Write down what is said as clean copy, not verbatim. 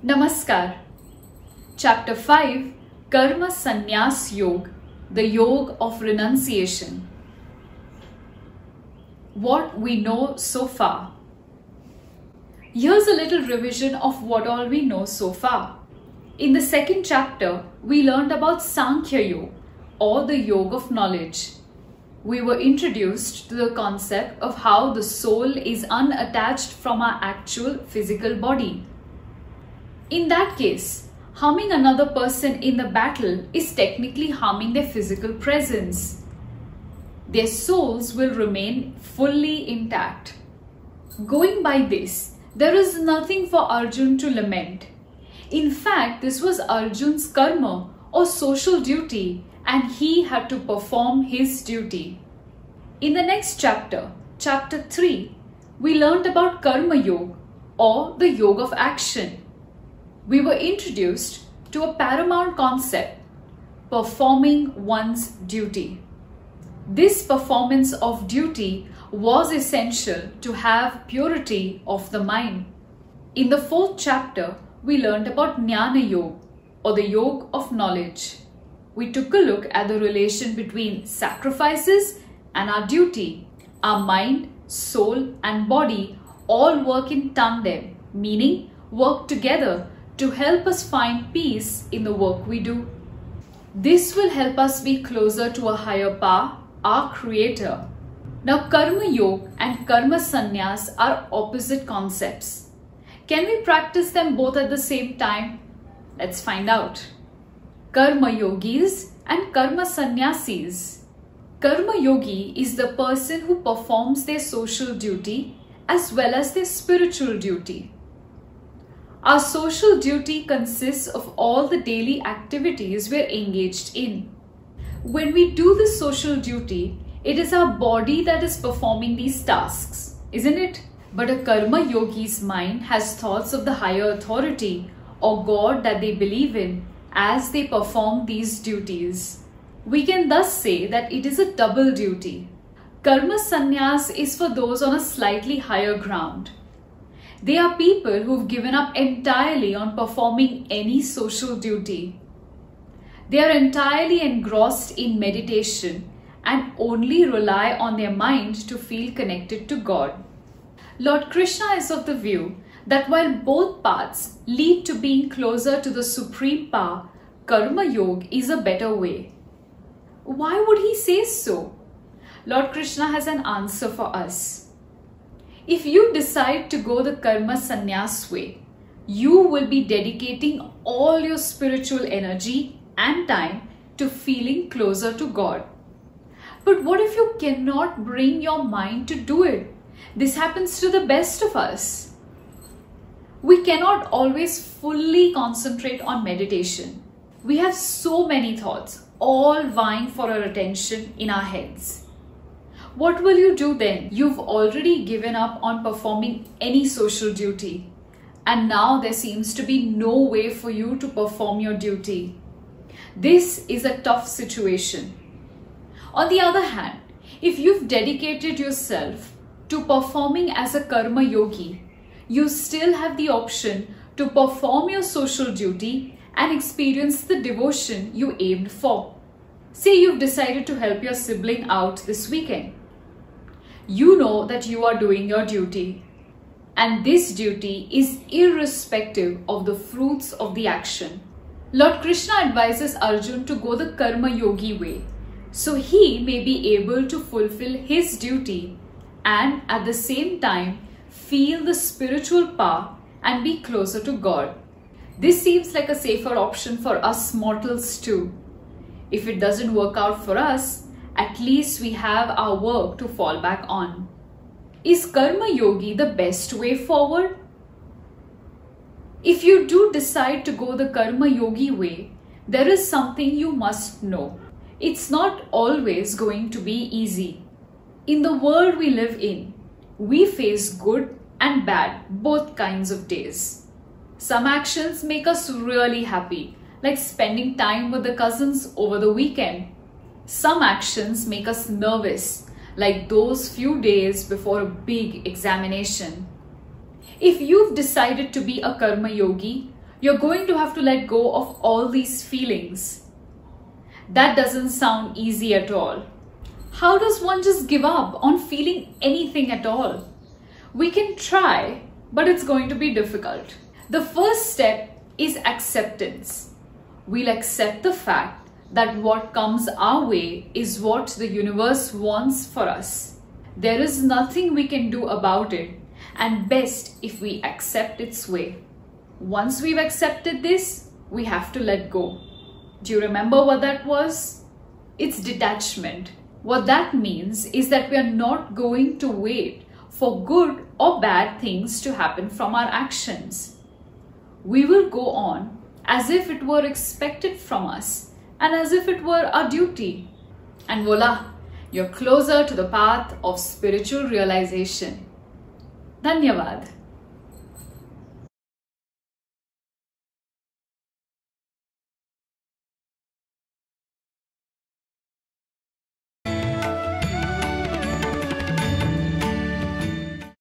Namaskar. Chapter 5 Karma Sannyas Yoga, the Yoga of Renunciation. What we know so far. Here's a little revision of what all we know so far. In the second chapter, we learned about Sankhya Yoga, or the Yoga of Knowledge. We were introduced to the concept of how the soul is unattached from our actual physical body. In that case, harming another person in the battle is technically harming their physical presence. Their souls will remain fully intact. Going by this, there is nothing for Arjun to lament. In fact, this was Arjun's karma or social duty, and he had to perform his duty. In the next chapter, chapter 3, we learned about Karma Yoga, or the Yoga of Action. We were introduced to a paramount concept, performing one's duty. This performance of duty was essential to have purity of the mind. In the fourth chapter, we learned about Jnana Yoga, or the Yoga of Knowledge. We took a look at the relation between sacrifices and our duty. Our mind, soul and body all work in tandem, meaning work together to help us find peace in the work we do. This will help us be closer to a higher power, our creator. Now, Karma Yoga and Karma Sannyas are opposite concepts. Can we practice them both at the same time? Let's find out. Karma Yogis and Karma Sannyasis. Karma Yogi is the person who performs their social duty as well as their spiritual duty. Our social duty consists of all the daily activities we are engaged in. When we do this social duty, it is our body that is performing these tasks, isn't it? But a Karma Yogi's mind has thoughts of the higher authority or God that they believe in as they perform these duties. We can thus say that it is a double duty. Karma Sannyas is for those on a slightly higher ground. They are people who've given up entirely on performing any social duty. They are entirely engrossed in meditation and only rely on their mind to feel connected to God. Lord Krishna is of the view that while both paths lead to being closer to the Supreme Power, Karma Yoga is a better way. Why would he say so? Lord Krishna has an answer for us. If you decide to go the Karma Sannyas way, you will be dedicating all your spiritual energy and time to feeling closer to God. But what if you cannot bring your mind to do it? This happens to the best of us. We cannot always fully concentrate on meditation. We have so many thoughts, all vying for our attention in our heads. What will you do then? You've already given up on performing any social duty, and now there seems to be no way for you to perform your duty. This is a tough situation. On the other hand, if you've dedicated yourself to performing as a Karma Yogi, you still have the option to perform your social duty and experience the devotion you aimed for. Say you've decided to help your sibling out this weekend. You know that you are doing your duty, and this duty is irrespective of the fruits of the action. Lord Krishna advises Arjun to go the Karma Yogi way, so he may be able to fulfill his duty and at the same time feel the spiritual power and be closer to God. This seems like a safer option for us mortals too. If it doesn't work out for us, at least we have our work to fall back on. Is Karma Yogi the best way forward? If you do decide to go the Karma Yogi way, there is something you must know. It's not always going to be easy. In the world we live in, we face good and bad, both kinds of days. Some actions make us really happy, like spending time with the cousins over the weekend. Some actions make us nervous, like those few days before a big examination. If you've decided to be a Karma Yogi, You're going to have to let go of all these feelings. That doesn't sound easy at all. How does one just give up on feeling anything at all? We can try, but it's going to be difficult. The first step is acceptance. We'll accept the fact that what comes our way is what the universe wants for us. There is nothing we can do about it, and best if we accept its way. Once we've accepted this, we have to let go. Do you remember what that was? It's detachment. What that means is that we are not going to wait for good or bad things to happen from our actions. We will go on as if it were expected from us and as if it were our duty. And voila, you're closer to the path of spiritual realization. Dhanyavad.